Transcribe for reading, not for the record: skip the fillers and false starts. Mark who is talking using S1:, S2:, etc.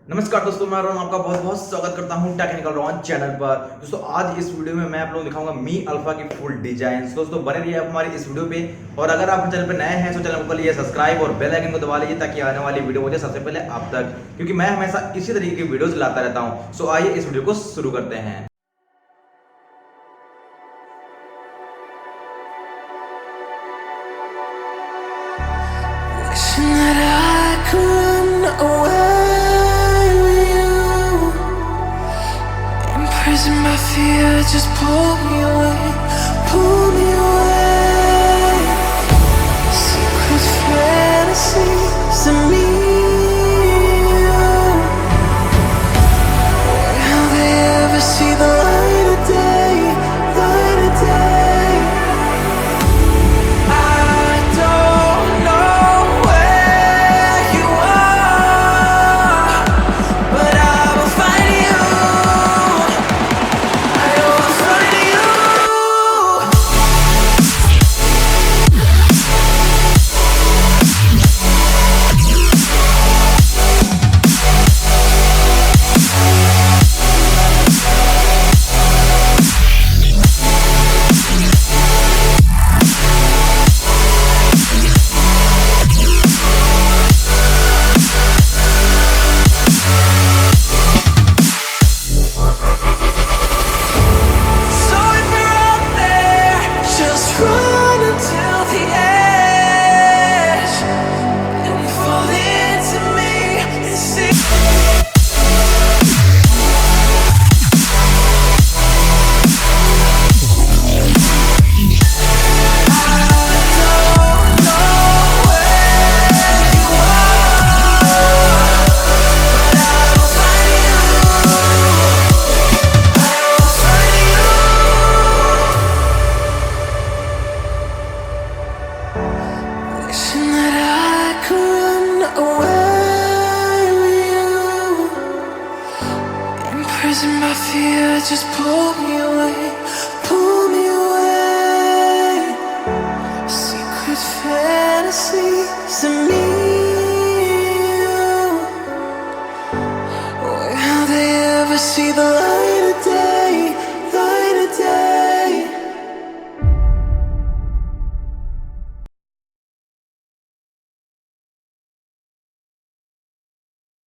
S1: नमस्कार दोस्तों, मैं रोहन आपका बहुत बहुत स्वागत करता हूं टेक्निकल रोहन चैनल पर। दोस्तों आज इस वीडियो में मैं आप लोगों को दिखाऊंगा मी अल्फा की फुल डिजाइन। दोस्तों बने रहिए आप हमारी इस वीडियो पे, और अगर आप चैनल पे नए हैं तो चैनल को कर लीजिए सब्सक्राइब और बेल आइकन को दबा लीजिए ताकि आने वाली वीडियो मुझे सबसे पहले आप तक, क्योंकि मैं हमेशा इसी तरीके की वीडियोस लाता रहता हूँ। सो आइए इस वीडियो को शुरू करते हैं।
S2: Wishing that I could run away with you. Imprison my fear, just pull me away, pull me away. Secret fantasies of me and you. Will they ever see the light of day, light of day? Wishing that I could run away with you. Imprison my fear, just pull me away.